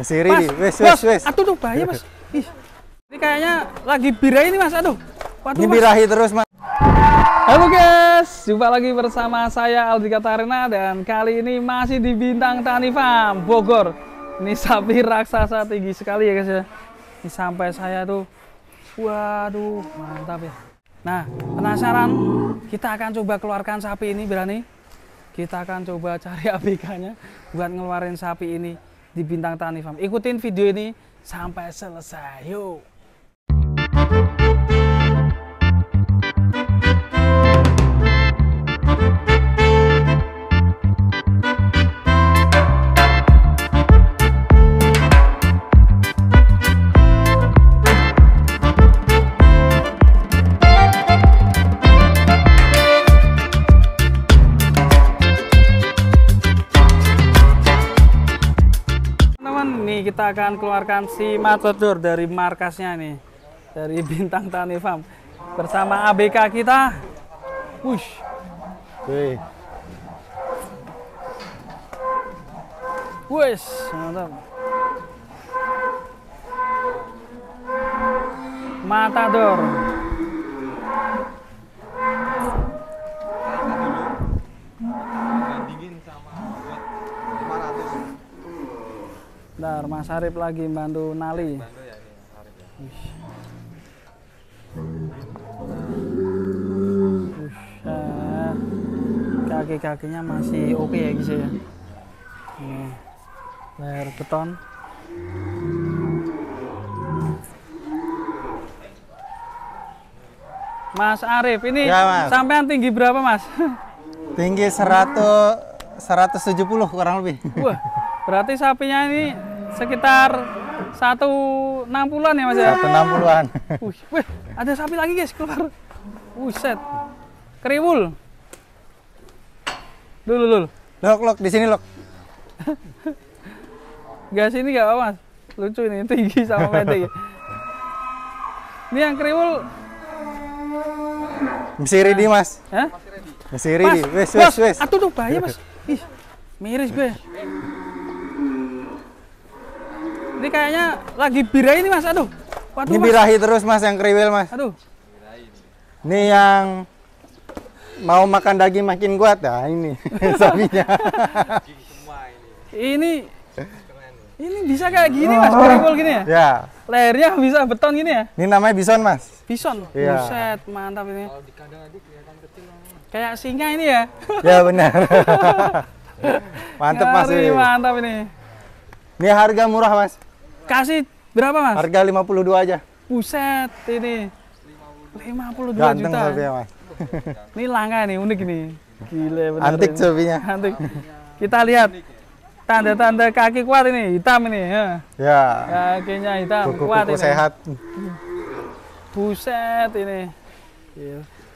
Siri, Mas, wes. Aduh tuh bahaya mas. Ih, ini kayaknya lagi birahi ini mas. Aduh. Waduh, Ini mas. birahi terus mas. Halo guys, jumpa lagi bersama saya Aldi Katarina dan kali ini masih di Bintang Tani Farm Bogor. Ini sapi raksasa tinggi sekali ya guys ya. Ini sampai saya tuh, waduh mantap ya. Nah penasaran? Kita akan coba keluarkan sapi ini, berani? Kita akan coba cari ABK-nya buat ngeluarin sapi ini di Bintang Tani Farm. Ikutin video ini sampai selesai, yuk. Nih kita akan keluarkan si Matador dari markasnya nih, dari Bintang Tani Farm bersama ABK kita. Wush. Wush, mantap. Matador. Bentar, Mas Arif lagi bantu nali. Kaki-kakinya masih oke ya guys ya. Ini leher beton. Mas Arif, ini ya, mas. Sampean tinggi berapa mas? Tinggi 170 kurang lebih. Wah, berarti sapinya ini sekitar 160-an ya mas ya? 160-an. Wih, ada sapi lagi guys keluar. Buset. Kriwul. Lul. Lok, di sini lok. Gak sini gak apa mas? Lucu ini, tinggi sama pendek. Ini yang kriwul. Masih ready mas? Hah? Masih ready. Wes. Aduh tuh bahaya mas. Ih, miris gue. Ini kayaknya lagi birahi ini mas. Aduh. Waduh, ini mas. birahi terus mas, yang kriwil mas. Aduh. Ini yang mau makan daging makin kuat ya ini sapinya. Ini bisa kayak gini mas, kriwul gini ya? Ya. Lehernya bisa beton gini ya? Ini namanya bison mas. Bison. Ya. Buset, mantap ini. Kayak singa ini ya? Ya benar. Mantap mas. Mantap ini. Ini harga murah mas. Kasih berapa mas? Harga 52 aja. Buset ini. 52 Ganteng juta. sapinya mas. Ini langka nih, unik nih. Gile bener. Antik sapinya. Antik. Kita lihat tanda-tanda kaki kuat ini, hitam ini. Ya. Kakinya hitam, Kuku kuat ini. sehat. Buset ini.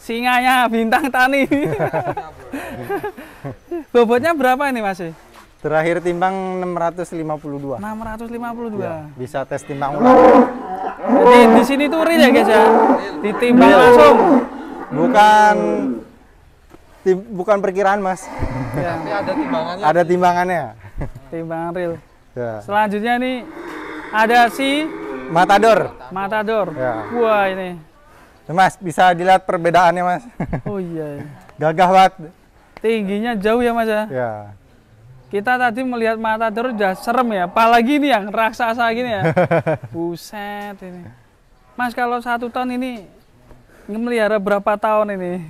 Singanya Bintang Tani. Bobotnya berapa ini mas? Terakhir timbang 652. 652. Ya, bisa tes timbang ulang. Jadi di sini tuh real ya guys ya. Ditimbang langsung. Bukan perkiraan mas. Ya. Ada timbangannya. Ada timbangannya. Timbangan real. Ya. Selanjutnya nih ada si Matador. Ya. Wah ini. Mas bisa dilihat perbedaannya mas. Oh iya. Gagah banget. Tingginya jauh ya mas ya. Ya. Kita tadi melihat Matador udah serem ya. Apalagi ini yang raksasa gini ya. Buset ini. Mas kalau 1 ton ini ngemelihara berapa tahun ini?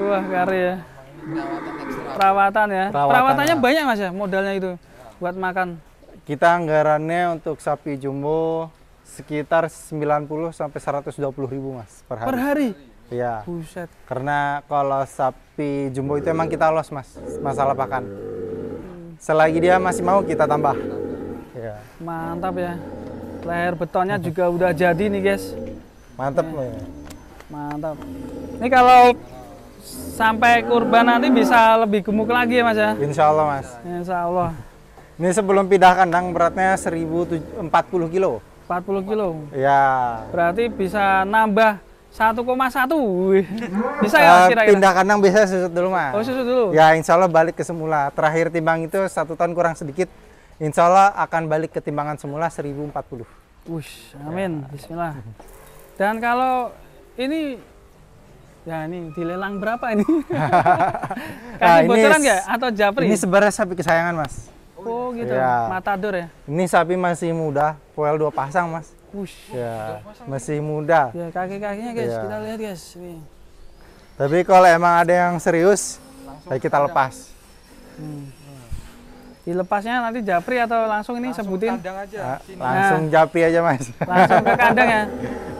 Wah karya. Perawatan ya. Perawatannya banyak mas ya modalnya itu buat makan. Kita anggarannya untuk sapi jumbo sekitar 90 sampai 120 ribu mas per hari. Per hari? Iya. Buset. Karena kalau sapi jumbo itu emang kita los mas, masalah pakan. Selagi dia masih mau kita tambah. Ya. Mantap ya. Leher betonnya juga udah jadi nih guys. Mantap. Ya. Mantap. Ini kalau sampai kurban nanti bisa lebih gemuk lagi ya mas ya? Insya Allah mas. Insya Allah. Ini sebelum pindah kandang beratnya 1040 kilo. 40 kilo? Ya. Berarti bisa nambah 1,1. Bisa ya kira-kira? Pindah kandang biasanya susut dulu mas. Oh susut dulu? Ya insya Allah balik ke semula. Terakhir timbang itu 1 ton kurang sedikit. Insya Allah akan balik ke timbangan semula 1040. Wush, amin. Bismillah. Dan kalau ini, ya ini dilelang berapa ini? Kasih bocoran nggak? Atau japri? Ini sebenarnya sapi kesayangan, Mas. Oh gitu, Ya. matador ya? Ini sapi masih muda, poel 2 pasang, Mas. Wush. Ya, masih muda. Ya kaki-kakinya guys, Ya. kita lihat guys. Ini. Tapi kalau emang ada yang serius, ya kita lepas. Dilepasnya nanti japri atau langsung ini sebutin? Langsung japi aja, Mas. Langsung ke kandang ya?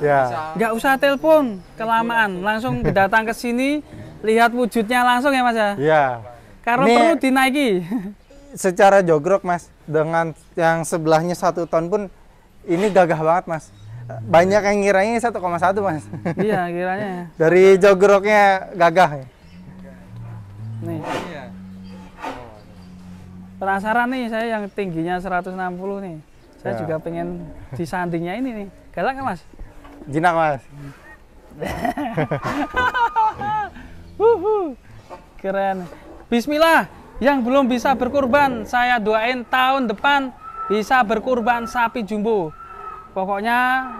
Ya, Nggak usah telepon, kelamaan. Langsung datang ke sini, lihat wujudnya langsung ya Mas ya? ya. Kalau Ini- perlu dinaiki. Secara jogrok, Mas, dengan yang sebelahnya 1 ton pun ini gagah banget, Mas. Banyak yang ngiranya 1,1, Mas. Iya kiranya. Dari jogroknya gagah. Nih. Penasaran nih saya yang tingginya 160 nih. Saya Ya. juga pengen disandingnya ini nih. Galak kan Mas? Jinak, Mas. Keren. Bismillah. Yang belum bisa berkurban, saya doain tahun depan bisa berkurban sapi jumbo. Pokoknya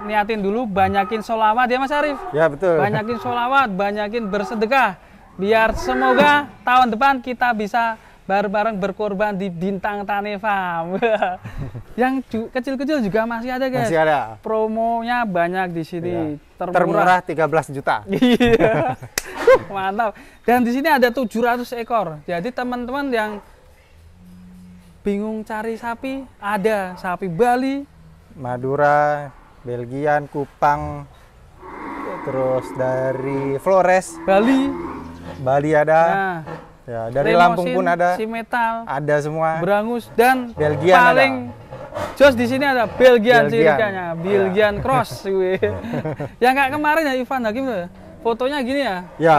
niatin dulu banyakin sholawat ya Mas Arif. Ya, betul. Banyakin sholawat, banyakin bersedekah. Biar semoga tahun depan kita bisa bareng-bareng berkorban di Bintang Tani Farm. Yang kecil-kecil juga masih ada guys. Masih ada. Promonya banyak di sini. Iya. Termurah 13 juta. Iya. Mantap. Dan di sini ada 700 ekor. Jadi teman-teman yang bingung cari sapi, ada sapi Bali, Madura, Belgian, Kupang, terus dari Flores, Bali ada. nah, Ya, dari Lemosin, Lampung pun ada. Simetal, Ada semua. Berangus, dan Belgian paling jos di sini ada Belgian Belgian. cirikannya, Belgian Cross. Wih. Yang kayak kemarin ya Ivan Hakim tuh. Fotonya gini ya. Ya.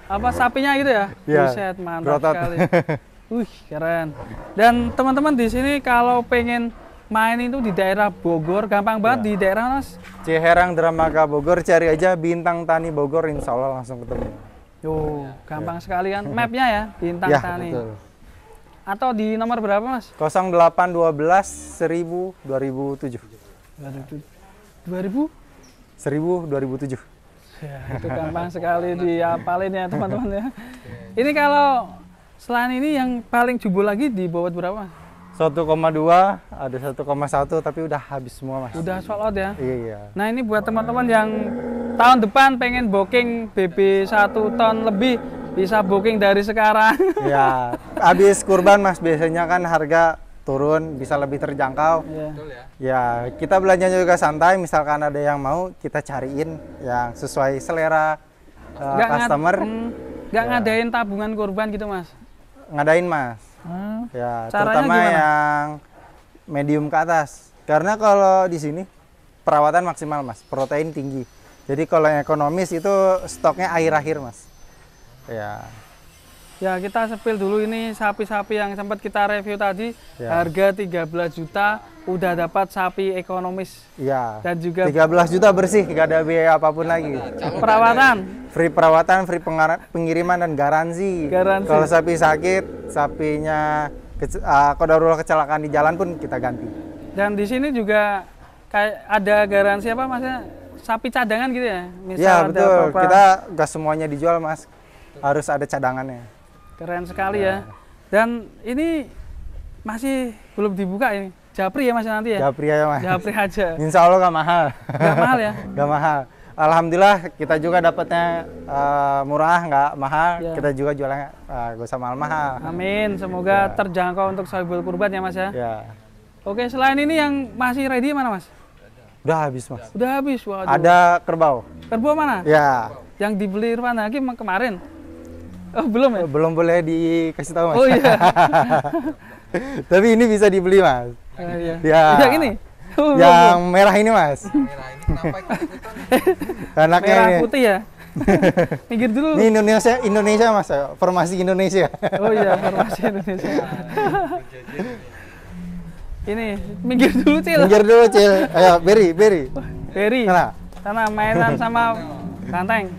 Apa sapinya gitu ya? Ya, Buset, mantap berotot. sekali. Wih, keren. Dan teman-teman di sini kalau pengen main itu di daerah Bogor, gampang banget di daerah Mas. Ciherang Dramaga Bogor, cari aja Bintang Tani Bogor, insya Allah langsung ketemu. Yo, gampang sekali kan. Mapnya ya, Bintang Ya, Tani. betul. Atau di nomor berapa Mas? 0812 1000 2007. 2000? 1000 2007. Ya, itu gampang sekali dihafalin ya teman-teman ya. Ini kalau selain ini yang paling jumbo lagi di bawah berapa Mas? 1,2, ada 1,1 tapi udah habis semua, Mas. Udah sold out ya. Iya. Nah ini buat teman-teman yang tahun depan pengen booking BB 1 ton lebih, bisa booking dari sekarang. Ya, habis kurban, Mas, biasanya kan harga turun, bisa lebih terjangkau. Iya. Ya, kita belanjanya juga santai, misalkan ada yang mau, kita cariin yang sesuai selera customer. Nggak ngadain tabungan kurban gitu Mas? Ngadain, Mas. Ya, Caranya terutama gimana? yang medium ke atas. Karena kalau di sini perawatan maksimal, Mas, protein tinggi. Jadi kalau yang ekonomis itu stoknya akhir-akhir, Mas. Ya. Ya kita sepil dulu ini sapi-sapi yang sempat kita review tadi. Ya. Harga 13 juta udah dapat sapi ekonomis. Iya. Dan juga 13 juta bersih, nggak ada biaya apapun lagi. perawatan. Free perawatan, free pengiriman dan garansi. Garansi. Kalau sapi sakit, sapinya kodarullah kecelakaan di jalan pun kita ganti. Dan di sini juga kayak ada garansi apa Masnya? Sapi cadangan gitu ya? Misal Ya, ada betul. apa-apa. Kita nggak semuanya dijual, Mas. Harus ada cadangannya. Keren sekali ya. Dan ini masih belum dibuka ini. Japri ya Mas nanti ya? Japri aja, Mas. Japri aja. Insya Allah nggak mahal. Nggak mahal ya? Nggak mahal. Alhamdulillah kita juga dapatnya murah, nggak mahal. Ya. Kita juga jualnya gak usah mahal-mahal. Amin. Semoga Ya. terjangkau untuk sahibul kurban ya Mas ya. Ya. Oke, selain ini yang masih ready mana Mas? Udah habis, Mas. Udah habis. Waduh. Ada kerbau. Kerbau mana? Ya. Yang dibeli Irfan Hakim kemarin. Oh, belum ya? Belum boleh dikasih tahu, Mas. Oh iya. Tapi ini bisa dibeli, Mas. Iya. Ya. Yang ini. Oh, Yang merah ini, Mas. Merah ini kenapa ikut-ikutan? Anaknya merah ini. putih ya. Minggir dulu. Ini Indonesia, Mas. Formasi Indonesia. Oh iya, formasi Indonesia. Ini minggir dulu Cil. Minggir dulu, Cil. Ayo, Beri. Beri. Mana? Sana mainan sama banteng.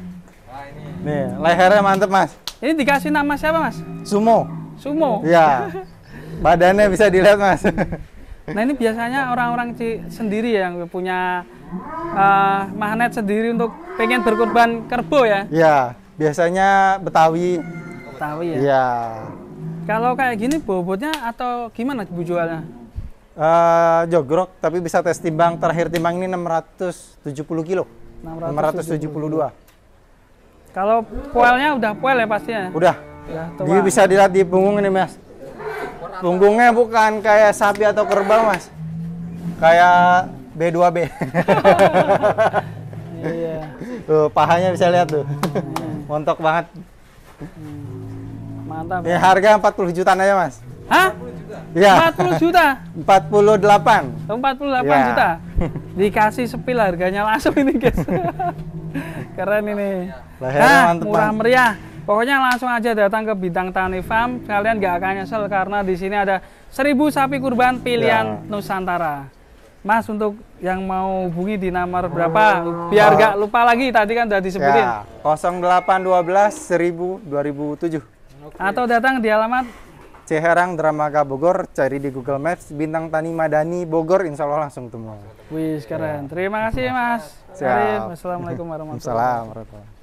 Wah ini Nih, lehernya mantep, Mas. Ini dikasih nama siapa Mas? Sumo. Sumo. Iya. Badannya bisa dilihat mas. Nah ini biasanya orang-orang sendiri yang punya magnet sendiri untuk pengen berkorban kerbau ya? Iya, biasanya Betawi. Betawi ya? Iya. Kalau kayak gini bobotnya atau gimana Bu jualnya? Jogrok, tapi bisa tes timbang. Terakhir timbang ini 670 kilo. 672. Kalau poelnya udah poel ya pastinya? Udah. Tua. Dia bisa dilihat di punggung ini mas. Punggungnya bukan kayak sapi atau kerbau mas. Kayak B2B. Iya. Tuh, pahanya bisa lihat tuh. Montok banget. Mantap. Ini harga 40 jutaan aja mas. Hah? Iya. 40 juta? 48. 48 Ya. juta? Dikasih sepil harganya langsung ini guys. Keren ini. Lehernya mantep murah banget. meriah. Pokoknya langsung aja datang ke Bintang Tani Farm. Kalian gak akan nyesel karena di sini ada 1000 sapi kurban pilihan Nusantara. Mas, untuk yang mau hubungi di nomor berapa? Biar gak lupa lagi, tadi kan udah disebutin. Ya, 0812 1000 2007. Atau datang di alamat Ciherang Dramaga Bogor, cari di Google Maps Bintang Tani Madani Bogor, insya Allah langsung ketemu. Wih, keren. Terima kasih Mas. Siap. Arif. Wassalamualaikum warahmatullahi wabarakatuh. Waalaikumsalam warahmatullahi wabarakatuh.